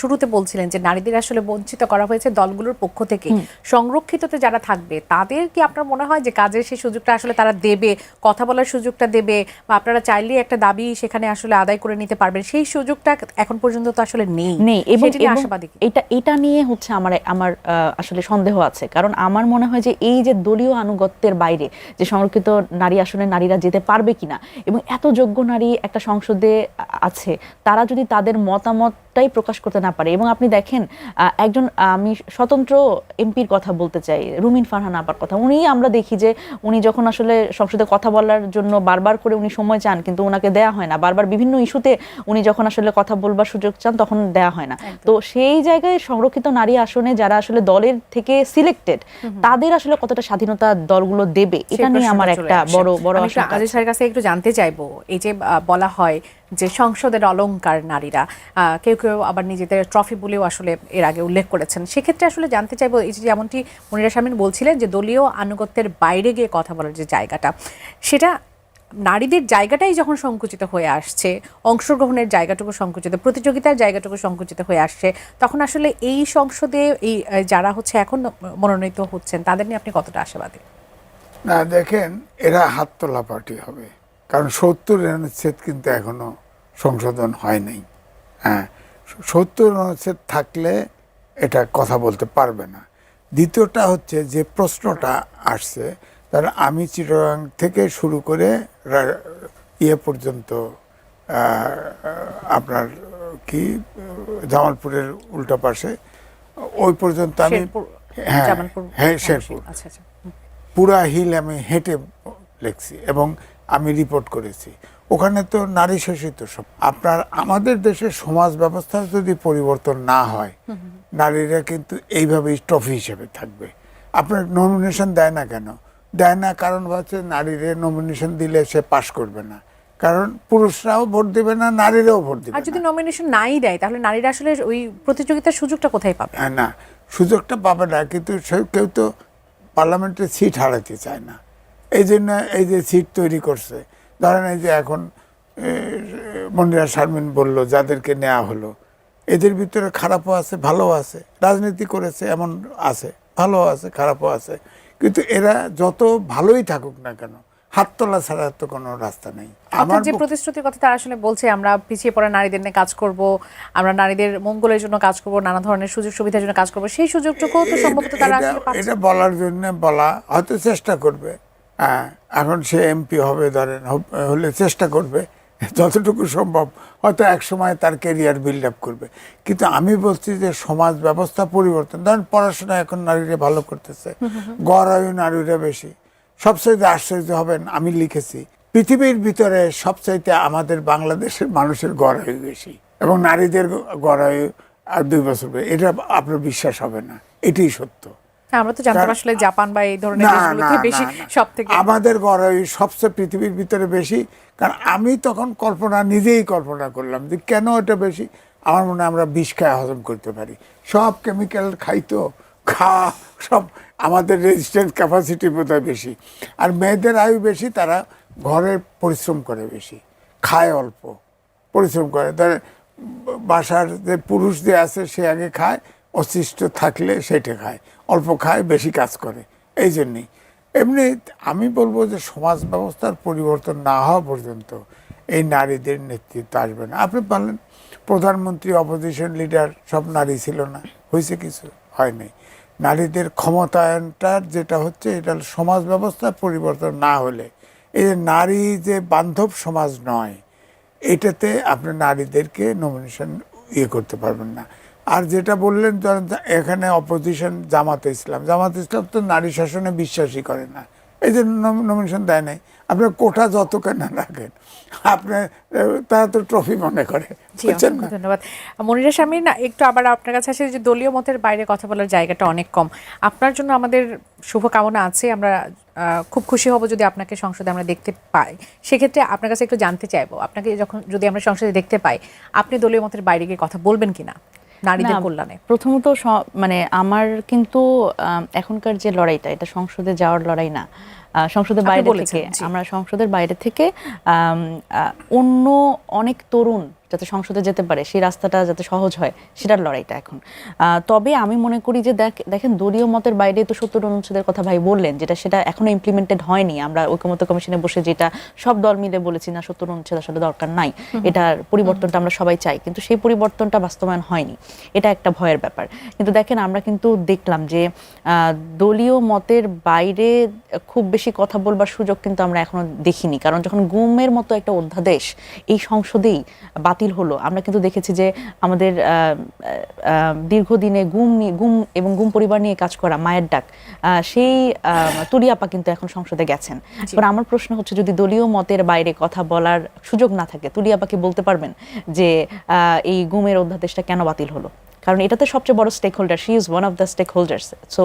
শুরুতে বলছিলেন যে নারীদের আসলে বঞ্চিত করা হয়েছে দলগুলোর পক্ষ থেকে। সংরক্ষিততে যারা থাকবে তাদের কি আপনার মনে হয় যে কাজের সেই সুযোগটা আসলে তারা দেবে, কথা বলার সুযোগটা দেবে, বা আপনারা চাইলে একটা দাবি সেখানে আসলে আদায় করে নিতে পারবেন? সেই সুযোগটা এখন পর্যন্ত তো আসলে নেই। এবং এটা নিয়ে হচ্ছে আমার আসলে সন্দেহ আছে, কারণ আমার মনে হয় যে এই যে দলীয় আনুগত্যের বাইরে যে সংরক্ষিত নারী আসনে নারীরা যেতে পারবে কিনা, এবং এত যোগ্য নারী একটা সংসদে আছে, তারা যদি তাদের মতামতটাই প্রকাশ করতে না পারে। এবং আপনি দেখেন একজন, আমি স্বতন্ত্র এমপির কথা বলতে চাই, রুমিন ফারহানা আপার কথা। আমরা দেখি যে উনি যখন আসলে সংসদে কথা বলার জন্য বারবার করে উনি সময় চান, কিন্তু ওনাকে দেয়া হয় না। বারবার বিভিন্ন ইস্যুতে উনি যখন আসলে কথা বলবার সুযোগ চান তখন দেয়া হয় না। তো সেই জায়গায় সংরক্ষিত নারী আসনে যারা আসলে দলের থেকে সিলেক্টেড, তাদের আসলে কতটা স্বাধীনতা দলগুলো দেবে, এটা নিয়ে আমার একটা বড় আশা। আজিজ ভাইয়ের কাছে একটু জানতে চাইবো, এই যে বলা হয় যে সংসদের অলংকার নারীরা, কেউ কেউ আবার নিজেদের ট্রফি বলেও আসলে এর আগে উল্লেখ করেছেন, সেক্ষেত্রে আসলে জানতে চাইবো, এই যে যেমনটি মনিরা শারমিন বলছিলেন যে দলীয় আনুগত্যের বাইরে গিয়ে কথা বলার যে জায়গাটা, সেটা নারীদের জায়গাটাই যখন সংকুচিত হয়ে আসছে, অংশগ্রহণের জায়গাটুকু সংকুচিত, প্রতিযোগিতার জায়গাটুকু সংকুচিত হয়ে আসছে, তখন আসলে এই সংসদে এই যারা হচ্ছে এখন মনোনীত হচ্ছেন তাদের নিয়ে আপনি কতটা আশাবাদী? না, দেখেন, এরা হাত তোলা পার্টি হবে, কারণ 70 অনুচ্ছেদ কিন্তু এখনো সংশোধন হয় নাই। 70 অনুচ্ছেদ থাকলে এটা কথা বলতে পারবে না। দ্বিতীয়টা হচ্ছে যে প্রশ্নটা আসছে, তার আমি চিটাগাং থেকে শুরু করে পর্যন্ত, আপনার কি জামালপুরের উল্টা পাশে ওই পর্যন্ত আমি, হ্যাঁ শেরপুর, পুরা হিল আমি হেঁটে লিখছি এবং আমি রিপোর্ট করেছি। ওখানে তো নারী শোষিত সব। আপনার আমাদের দেশের সমাজ ব্যবস্থার যদি পরিবর্তন না হয়, নারীরা কিন্তু এইভাবেই ট্রফি হিসেবে থাকবে। আপনার নমিনেশন দেয় না কেন? দেয় না কারণ হচ্ছে নারীরা নমিনেশন দিলে সে পাশ করবে না, কারণ পুরুষরাও ভোট দেবে না, নারীরাও ভোট দেবে না। আর যদি নমিনেশন নাই দেয় তাহলে নারীরা আসলে ওই প্রতিযোগিতার সুযোগটা কোথায় পাবে? না, সুযোগটা পাবে না, কিন্তু কেউ তো পার্লামেন্টের সিট হারাতে চায় না। এই জন্য এই যে সিট তৈরি করছে, ধরেন এই যে এখন মনিরা শারমিন বলল যাদেরকে নেওয়া হলো, এদের ভিতরে খারাপও আছে, ভালো আছে, রাজনীতি করেছে এমন আছে, ভালো আছে, খারাপও আছে, কিন্তু এরা যত ভালোই থাকুক না কেন হাত তোলা ছাড়া তো কোনো রাস্তা নেই। আমার যে প্রতিশ্রুতির কথা তারা আসলে বলছে, আমরা পিছিয়ে পড়া নারীদের নিয়ে কাজ করব, আমরা নারীদের মঙ্গলের জন্য কাজ করব, নানা ধরনের সুযোগ সুবিধার জন্য কাজ করব, সেই সুযোগটুকু তো সম্ভবত তারা আসলে পাচ্ছে। এটা বলার জন্য বলা, হয়তো চেষ্টা করবে, হ্যাঁ, এখন সে এমপি হবে ধরেন, হলে চেষ্টা করবে যতটুকু সম্ভব, হয়তো এক সময় তার ক্যারিয়ার বিল্ড আপ করবে। কিন্তু আমি বলছি যে সমাজ ব্যবস্থা পরিবর্তন, ধরেন পড়াশোনা এখন নারীরা ভালো করতেছে, গড় আয়ু নারীরা বেশি। সবচাইতে আশ্চর্য হবেন, আমি লিখেছি পৃথিবীর ভিতরে সবচাইতে আমাদের বাংলাদেশের মানুষের গড় আয়ু বেশি এবং নারীদের গড় আয়ু আর 2 বছর, এটা আপনার বিশ্বাস হবে না, এটাই সত্য। আমরা তো জানতাম আসলে জাপান বা এই ধরনের দেশগুলোতে বেশি, সবথেকে আমাদের গড় আয়ু সবচেয়ে পৃথিবীর ভিতরে বেশি। কারণ আমি তখন নিজেই কল্পনা করলাম যে কেন এটা বেশি। আমার মনে হয় আমরা বিষ খায় হজম করতে পারি, সব কেমিক্যাল খাইতো, খাওয়া সব, আমাদের রেজিস্ট্যান্স ক্যাপাসিটি বোধহয় বেশি। আর মেয়েদের আয়ু বেশি, তারা ঘরে পরিশ্রম করে বেশি, খায় অল্প, পরিশ্রম করে। ধরে বাসার যে পুরুষ যে আছে সে আগে খায়, অশিষ্ট থাকলে সেটা খায়, অল্প খায়, বেশি কাজ করে। এই জন্যেই এমনি আমি বলবো যে সমাজ ব্যবস্থার পরিবর্তন না হওয়া পর্যন্ত এই নারীদের নেতৃত্ব আসবে না। আপনি বললেন প্রধানমন্ত্রী, অপোজিশন লিডার সব নারী ছিল না, হয়েছে কিছু হয়নি। নারীদের ক্ষমতায়নটার যেটা হচ্ছে, এটা সমাজ ব্যবস্থার পরিবর্তন না হলে, এই যে নারী যে বান্ধব সমাজ নয়, এটাতে আপনি নারীদেরকে নমিনেশন করতে পারবেন না। আর যেটা বললেন, এখানে অপোজিশন জামাতে ইসলাম তো নারী শাসনে বিশ্বাসই করে না, এই যে নমিনেশন দেয় নাই। আপনার কোটা যত কেন রাখেন, আপনার তারা তো ট্রফি মনে করে। ধন্যবাদ মনিরা শামীম। না, একটু আবার আপনার কাছে আসে যে দলীয় মতের বাইরে কথা বলার জায়গাটা অনেক কম। আপনার জন্য আমাদের শুভকামনা আছে, আমরা খুব খুশি হব যদি আপনাকে সংসদে আমরা দেখতে পাই। সেক্ষেত্রে আপনার কাছে একটু জানতে চাইবো, আপনাকে যদি আমরা সংসদে দেখতে পাই, আপনি দলীয় মতের বাইরে গিয়ে কথা বলবেন কিনা নারীদের কল্যাণে? প্রথমত মানে আমার কিন্তু এখনকার যে লড়াইটা, এটা সংসদে যাওয়ার লড়াই না। সংসদের বাইরে থেকে, আমরা সংসদের বাইরে থেকে অন্য অনেক তরুণ যাতে সংসদে যেতে পারে, সেই রাস্তাটা যাতে সহজ হয়, সেটার লড়াইটা এখন। তবে আমি মনে করি যে দেখেন, দলীয় মতের বাইরে তো 70 অনুচ্ছেদের কথা ভাই বললেন, সেটা এখনো ইমপ্লিমেন্টেড হয়নি। আমরা ঐকমত্য কমিশনে বসে যেটা সব দল মিলে বলেছি, না 70 অনুচ্ছেদ আসলে দরকার নাই, এটার পরিবর্তনটা আমরা সবাই চাই, কিন্তু সেই পরিবর্তনটা বাস্তবায়ন হয়নি। এটা একটা ভয়ের ব্যাপার। কিন্তু দেখেন, আমরা কিন্তু দেখলাম যে দলীয় মতের বাইরে খুব বেশি কথা বলবার সুযোগ কিন্তু আমরা এখনো দেখিনি। কারণ যখন গুমের মতো একটা অধ্যাদেশ এই সংসদেই বাতিল হলো, আমরা কিন্তু দেখেছি যে আমাদের দীর্ঘদিনে গুম এবং গুম পরিবার নিয়ে কাজ করা মায়ের ডাক, সেই তুলি আপা কিন্তু এখন সংসদে গেছেন। এবার আমার প্রশ্ন হচ্ছে, যদি দলীয় মতের বাইরে কথা বলার সুযোগ না থাকে, তুলি আপা কি বলতে পারবেন যে এই গুমের অধ্যাদেশটা কেন বাতিল হলো? কারণ এটাতে সবচেয়ে বড় stakeholder, she is one of the stakeholders. So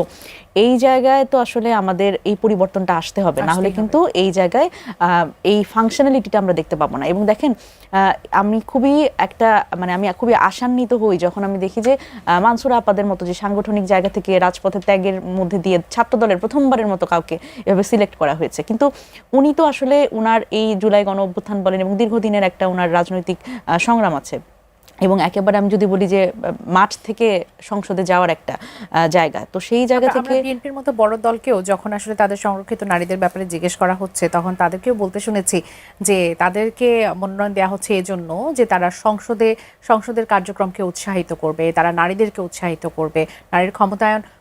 এই জায়গায় তো আসলে আমাদের এই পরিবর্তনটা আসতে হবে, না হলে কিন্তু এই জায়গায় এই ফাংশনালিটিটা আমরা দেখতে পাবো না। এবং দেখেন, আমি খুবই আশান্বিত হই যখন আমি দেখি যে মানসুরা আপাদের মতো যে সাংগঠনিক জায়গা থেকে রাজপথে ত্যাগের মধ্যে দিয়ে ছাত্র দলের প্রথমবারের মতো কাউকে এভাবে সিলেক্ট করা হয়েছে। কিন্তু উনি তো আসলে উনার এই জুলাই গণ অভ্যুত্থান বলেন এবং দীর্ঘদিনের একটা উনার রাজনৈতিক সংগ্রাম আছে, এবং একেবারে আমি যদি বলি যে মাঠ থেকে সংসদে যাওয়ার একটা জায়গা, তো সেই জায়গা থেকে বিএনপির মতো বড় দলকেও যখন আসলে তাদের সংরক্ষিত নারীদের ব্যাপারে জিজ্ঞেস করা হচ্ছে, তখন তাদেরকেও বলতে শুনেছি যে তাদেরকে মনোনয়ন দেওয়া হচ্ছে এজন্য যে তারা সংসদের কার্যক্রমকে উৎসাহিত করবে, তারা নারীদেরকে উৎসাহিত করবে, নারীর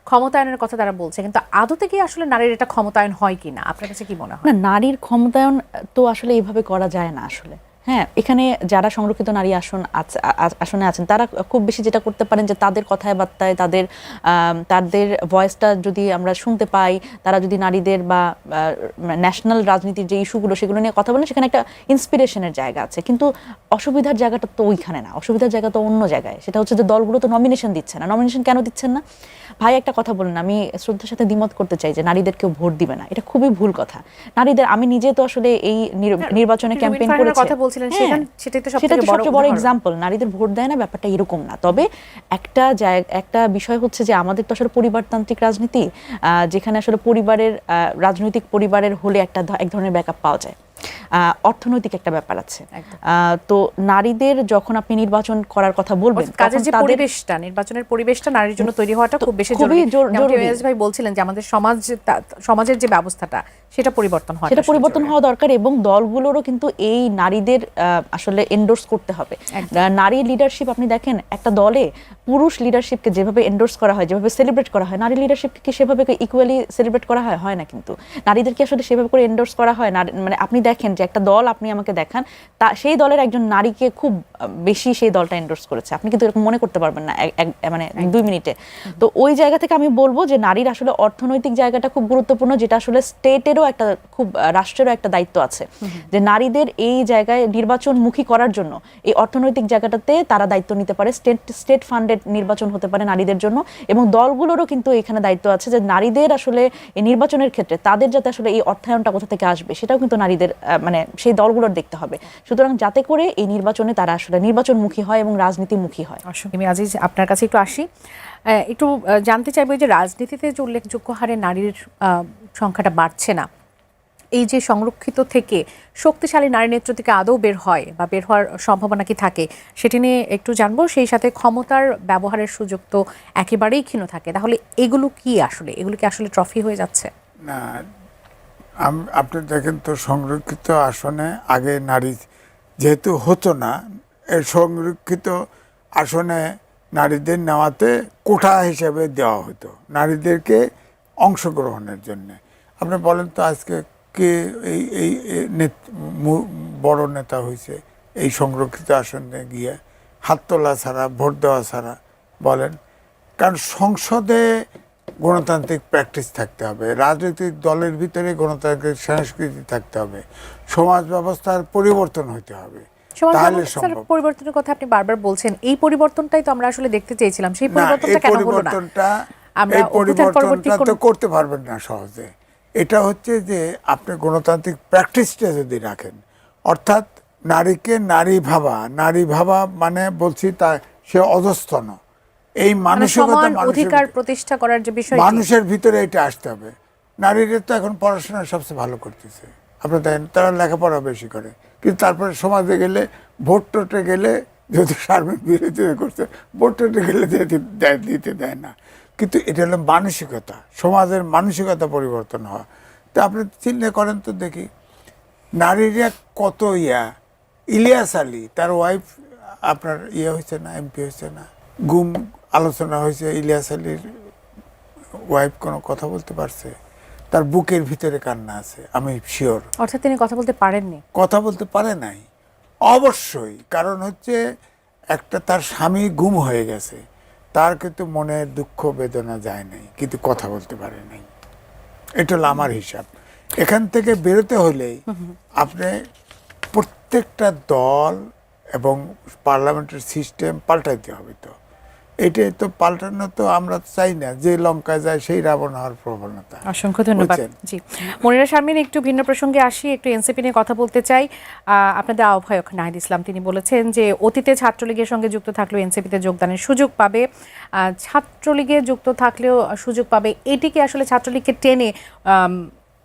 ক্ষমতায়নের কথা তারা বলছে। কিন্তু আদতে কি আসলে নারীর এটা ক্ষমতায়ন হয় কিনা, আপনার কাছে কি মনে হয়? না, নারীর ক্ষমতায়ন তো আসলে এইভাবে করা যায় না আসলে। হ্যাঁ, এখানে যারা সংরক্ষিত নারী আসনে আছেন, তারা খুব বেশি যেটা করতে পারেন যে তাদের কথায় বার্তায় তাদের ভয়েসটা যদি আমরা শুনতে পাই, তারা যদি নারীদের বা ন্যাশনাল রাজনীতির যে ইস্যুগুলো সেগুলো নিয়ে কথা বলেন, সেখানে একটা ইন্সপিরেশনের জায়গা আছে। কিন্তু অসুবিধার জায়গাটা তো ওইখানে না, অসুবিধার জায়গা তো অন্য জায়গায়। সেটা হচ্ছে যে দলগুলো তো নমিনেশন দিচ্ছে না। নমিনেশন কেন দিচ্ছেন না? ভাই একটা কথা বলেন, আমি শ্রদ্ধার সাথে দ্বিমত করতে চাই যে নারীদের কেউ ভোট দিবে না, এটা খুবই ভুল কথা। নারীদের, আমি নিজে তো আসলে এই নির্বাচনে ক্যাম্পেইন করেছি, সেটাই তো সবচেয়ে বড় এক্সাম্পল। নারীদের ভোট দেয় না, ব্যাপারটা এরকম না। তবে একটা বিষয় হচ্ছে যে আমাদের তো আসলে পরিবারতান্ত্রিক রাজনীতি, যেখানে আসলে রাজনৈতিক পরিবারের হলে এক ধরনের ব্যাকআপ পাওয়া যায়। অর্থনৈতিক একটা ব্যাপার আছে। তো নারীদের যখন আপনি নির্বাচন করার কথা বলবেন, কাজের যে পরিবেশটা, নির্বাচনের পরিবেশটা নারীর জন্য তৈরি হওয়াটা খুব বেশি জরুরি। যেমন ভাই বলছিলেন যে আমাদের সমাজের যে ব্যবস্থাটা সেটা পরিবর্তন হওয়া দরকার, এবং দলগুলোরও কিন্তু এই নারীদের আসলে এন্ডোর্স করতে হবে। নারী লিডারশিপ আপনি দেখেন, একটা দলে পুরুষ লিডারশিপকে যেভাবে এন্ডোর্স করা হয়, যেভাবে সেলিব্রেট করা হয়, নারী লিডারশিপকে কি সেভাবে ইকুয়ালি সেলিব্রেট করা হয় না। কিন্তু নারীদেরকে আসলে সেভাবে করে এন্ডোর্স করা হয় না। মানে আপনি দেখেন যে একটা দল, আপনি আমাকে দেখান সেই দলের একজন নারীকে খুব বেশি সেই দলটা এন্ডোর্স করেছে, আপনি কিন্তু এরকম মনে করতে পারবেন না মানে 2 মিনিটে। তো ওই জায়গা থেকে আমি বলবো যে নারীর আসলে অর্থনৈতিক জায়গাটা খুব গুরুত্বপূর্ণ, যেটা আসলে স্টেটেরও একটা খুব রাষ্ট্রেরও একটা দায়িত্ব আছে যে নারীদের এই জায়গায় নির্বাচনমুখী করার জন্য এই অর্থনৈতিক জায়গাটাতে তারা দায়িত্ব নিতে পারে। স্টেট ফান্ডেড নির্বাচন হতে পারে নারীদের জন্য, এবং দলগুলোরও কিন্তু এখানে দায়িত্ব আছে যে নারীদের আসলে এই নির্বাচনের ক্ষেত্রে তাদের যাতে আসলে এই অর্থায়নটা কোথা থেকে আসবে সেটাও কিন্তু নারীদের মানে সেই দলগুলোর দেখতে হবে। সুতরাং যাতে করে এই নির্বাচনে তারা আসলে নির্বাচনমুখী হয় এবং রাজনীতিমুখী হয়। আমি আজিজ আপনার কাছে একটু আসি, একটু জানতে চাইবো যে রাজনীতিতে যে উল্লেখযোগ্য হারে নারীর সংখ্যাটা বাড়ছে না, এই যে সংরক্ষিত থেকে শক্তিশালী নারী নেতৃত্ব থেকে আদৌ বের হয় বা বের হওয়ার সম্ভাবনা কি থাকে সেটি নিয়ে একটু জানবো। সেই সাথে ক্ষমতার ব্যবহারের সুযোগ তো একেবারেই ক্ষীণ থাকে, তাহলে এগুলো কি আসলে ট্রফি হয়ে যাচ্ছে? না, আপনি দেখেন তো সংরক্ষিত আসনে আগে নারী যেহেতু হতো না, এই সংরক্ষিত আসনে নারীদের নেওয়াতে কোটা হিসেবে দেওয়া হতো নারীদেরকে অংশগ্রহণের জন্য। আপনি বলেন তো আজকে কে এই বড় নেতা হয়েছে এই সংরক্ষিত আসনে গিয়ে? হাত তোলা ছাড়া, ভোট দেওয়া ছাড়া বলেন। কারণ সংসদে গণতান্ত্রিক প্র্যাকটিস থাকতে হবে, রাজনৈতিক দলের ভিতরে গণতান্ত্রিক সংস্কৃতি থাকতে হবে, সমাজ ব্যবস্থার পরিবর্তন হতে হবে, তাহলে সম্ভব। পরিবর্তনের কথা আপনি বারবার বলছেন, এই পরিবর্তনটাই তো আমরা আসলে দেখতে চেয়েছিলাম। সেই পরিবর্তনটা কেন হলো না? এই পরিবর্তনটা তো করতে পারবেন না সহজে। এটা হচ্ছে যে আপনি গণতান্ত্রিক প্র্যাকটিসটা যদি রাখেন, অর্থাৎ নারীকে নারী ভাবা মানে বলছি তা সে অধস্তন, এই মানসিকতা অধিকার প্রতিষ্ঠা করার যে বিষয় মানুষের ভিতরে এটা আসতে হবে। নারীরা তো এখন পড়াশোনা সবচেয়ে ভালো করতেছে, আপনি দেখেন তারা লেখাপড়া বেশি করে, কিন্তু তারপরে সমাজে গেলে ভোট টোটে গেলে যদি সার্বিক বিরোধিতা করছে, ভোট টোটে গেলে দিতে দেয় না। কিন্তু এটা হলো মানসিকতা, সমাজের মানসিকতা পরিবর্তন হওয়া। তা আপনি চিন্তা করেন তো দেখি, নারীরা কত ইলিয়াস আলী তার ওয়াইফ আপনার হয়েছে না, এমপি হয়েছে না, গুম আলোচনা হয়েছে, ইলিয়াস আলীর ওয়াইফ কোনো কথা বলতে পারছে? তার বুকের ভিতরে কান্না আছে, আমি শিওর। অর্থাৎ তিনি কথা বলতে পারেননি, কথা বলতে পারে নাই অবশ্যই। কারণ হচ্ছে একটা তার স্বামী গুম হয়ে গেছে, তার কিন্তু মনে দুঃখ বেদনা যায় নাই, কিন্তু কথা বলতে পারে নাই। এটা হলো আমার হিসাব। এখান থেকে বেরোতে হলেই আপনি প্রত্যেকটা দল এবং পার্লামেন্টের সিস্টেম পাল্টাইতে হবে। তো এটাই তো পাল্টানো তো আমরা চাই না, যে লঙ্কায় যায় সেই রাবণ হওয়ার প্রবণতা। অসংখ্য ধন্যবাদ। জি, মনিরা শারমিন, একটু ভিন্ন প্রসঙ্গে আসি, একটু এনসিপি নিয়ে কথা বলতে চাই। আপনাদের আহ্বায়ক নাহিদ ইসলাম তিনি বলেছেন যে অতীতে ছাত্রলীগের সঙ্গে যুক্ত থাকলেও এনসিপিতে যোগদানের সুযোগ পাবে, ছাত্রলীগে যুক্ত থাকলেও সুযোগ পাবে। এটিকে আসলে ছাত্রলীগকে টেনে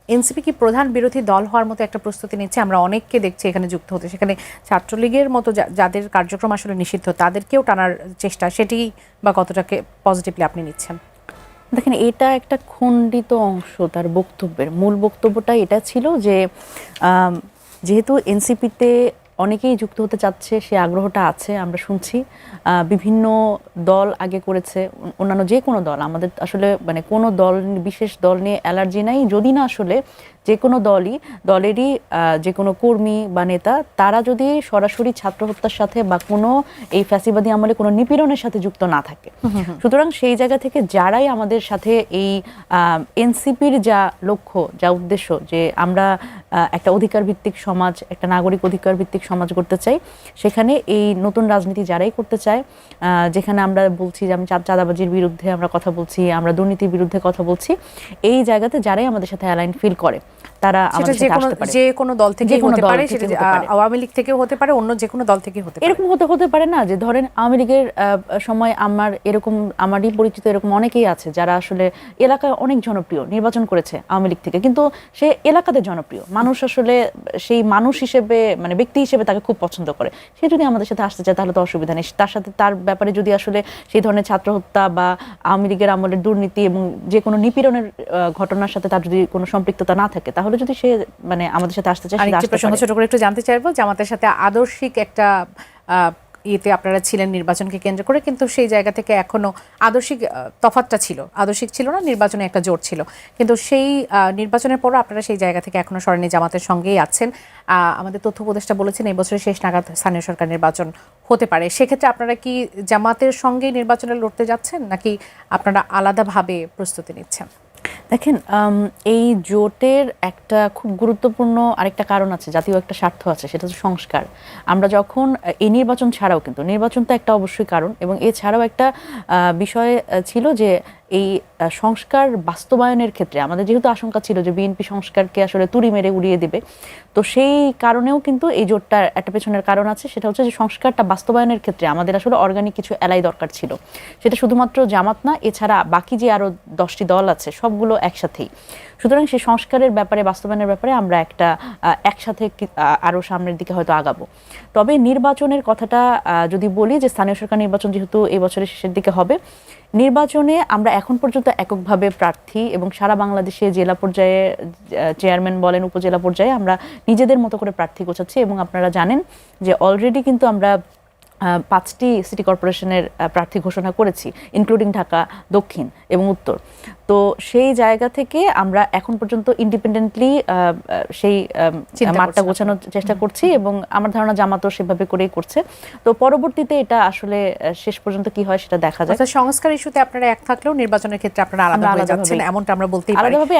এনসিপি কি প্রধান বিরোধী দল হওয়ার মতো একটা প্রস্তুতি নিচ্ছে? আমরা অনেককে দেখছি এখানে যুক্ত হতে, সেখানে ছাত্রলীগের মতো যাদের কার্যক্রম আসলে নিষিদ্ধ তাদেরকেও টানার চেষ্টা, সেটি বা কতটাকে পজিটিভলি আপনি নিচ্ছেন? দেখেন, এটা একটা খণ্ডিত অংশ তার বক্তব্যের। মূল বক্তব্যটা এটা ছিল যে যেহেতু এনসিপিতে অনেকেই যুক্ত হতে চাচ্ছে, সে আগ্রহটা আছে, আমরা শুনছি বিভিন্ন দল আগে করেছে, অন্যান্য যে কোনো দল, আমাদের আসলে মানে কোনো দল বিশেষ দল নিয়ে অ্যালার্জি নাই, যদি না আসলে যে কোনো দলেরই যে কোনো কর্মী বা নেতা তারা যদি সরাসরি ছাত্র হত্যার সাথে বা কোনো এই ফ্যাসিবাদী আমলে কোনো নিপীড়নের সাথে যুক্ত না থাকে। সুতরাং সেই জায়গা থেকে যারাই আমাদের সাথে এই এনসিপির যা লক্ষ্য, যা উদ্দেশ্য, যে আমরা একটা অধিকার ভিত্তিক সমাজ, একটা নাগরিক অধিকার ভিত্তিক সমাজ করতে চাই, সেখানে এই নতুন রাজনীতি যারাই করতে চায়, যেখানে আমরা বলছি যে আমি চাঁদাবাজির বিরুদ্ধে আমরা কথা বলছি, আমরা দুর্নীতির বিরুদ্ধে কথা বলছি, এই জায়গাতে যারাই আমাদের সাথে অ্যালাইন ফিল করে তারা আমাদের সাথে আসতে পারে। যে কোনো দল থেকে হতে পারে, সেটা আওয়ামী লীগ থেকেও হতে পারে, অন্য যে কোনো দল থেকে হতে পারে। এরকম হতে পারে না যে ধরেন আওয়ামী লীগের সময় আমারই পরিচিত এরকম অনেকেই আছে যারা আসলে এলাকায় অনেক জনপ্রিয়, নির্বাচন করেছে আওয়ামী লীগ থেকে, কিন্তু সে এলাকাতে জনপ্রিয় মানুষ, আসলে সেই মানুষ হিসেবে মানে ব্যক্তি হিসেবে তাকে খুব পছন্দ করে। সে যদি আমাদের সাথে আসতে চায় তাহলে তো অসুবিধা নেই। তার সাথে তার ব্যাপারে যদি আসলে সেই ধরনের ছাত্র হত্যা বা আওয়ামী লীগের আমলের দুর্নীতি এবং যে কোনো নিপীড়নের ঘটনার সাথে তার যদি কোনো সম্পৃক্ততা না থাকে, তাহলে যদি সে মানে আমাদের সাথে আসতে চায়, আরেকটি প্রসঙ্গ ছোট করে একটু জানতে চাইবো, জামাতের সাথে আদর্শিক একটা ইয়েতে আপনারা ছিলেন নির্বাচনকে কেন্দ্র করে, কিন্তু সেই জায়গা থেকে এখনো আদর্শিক তফাৎটা ছিল, আদর্শিক ছিল না, নির্বাচনে একটা জোট ছিল, কিন্তু সেই নির্বাচনের পরও আপনারা সেই জায়গা থেকে এখনো সরেনি, জামাতের সঙ্গেই আছেন। আমাদের তথ্য উপদেষ্টা বলেছেন এই বছরের শেষ নাগাদ স্থানীয় সরকার নির্বাচন হতে পারে। সেক্ষেত্রে আপনারা কি জামাতের সঙ্গেই নির্বাচনে লড়তে যাচ্ছেন, নাকি আপনারা আলাদাভাবে প্রস্তুতি নিচ্ছেন? দেখেন, এই জোটের একটা খুব গুরুত্বপূর্ণ আরেকটা কারণ আছে, জাতীয় একটা স্বার্থ আছে, সেটা হচ্ছে সংস্কার। আমরা যখন এই নির্বাচন ছাড়াও, কিন্তু নির্বাচন তো একটা অবশ্যই কারণ, এবং এছাড়াও একটা বিষয় ছিল যে এই সংস্কার বাস্তবায়নের ক্ষেত্রে আমাদের যেহেতু আশঙ্কা ছিল যে বিএনপি সংস্কারকে আসলে তুড়ি মেরে উড়িয়ে দিবে, তো সেই কারণেও কিন্তু এই জোটটার একটা পেছনের কারণ আছে, সেটা হচ্ছে যে সংস্কারটা বাস্তবায়নের ক্ষেত্রে আমাদের আসলে অর্গানিক কিছু এলাই দরকার ছিল। সেটা শুধুমাত্র জামাত না, এছাড়া বাকি যে আরো 10টি দল আছে সবগুলো একসাথেই। সুতরাং সেই সংস্কারের ব্যাপারে, বাস্তবায়নের ব্যাপারে আমরা একটা একসাথে আরো সামনের দিকে হয়তো আগাবো। তবে নির্বাচনের কথাটা যদি বলি, যে স্থানীয় সরকার নির্বাচন যেহেতু এই বছরের শেষের দিকে হবে, নির্বাচনে আমরা এখন পর্যন্ত এককভাবে প্রার্থী, এবং সারা বাংলাদেশে জেলা পর্যায়ে চেয়ারম্যান বলেন, উপজেলা পর্যায়ে আমরা নিজেদের মতো করে প্রার্থী গোছাচ্ছি। এবং আপনারা জানেন যে অলরেডি কিন্তু আমরা 5টি সিটি কর্পোরেশনের প্রার্থী ঘোষণা করেছি, ইনক্লুডিং ঢাকা দক্ষিণ এবং উত্তর। তো সেই জায়গা থেকে আমরা এখন পর্যন্ত ইন্ডিপেন্ডেন্টলি সেই মাঠটা গোছানোর চেষ্টা করছি, এবং আমার ধারণা জামাতও সেভাবে করেই করছে। তো পরবর্তীতে এটা আসলে শেষ পর্যন্ত কি হয় সেটা দেখা যায়। সংস্কার ইস্যুতে আপনারা এক থাকলেও নির্বাচনের ক্ষেত্রে আপনারা আলাদা হয়ে যাচ্ছেন, এমনটা আমরা বলতেই পারি। আলাদাভাবে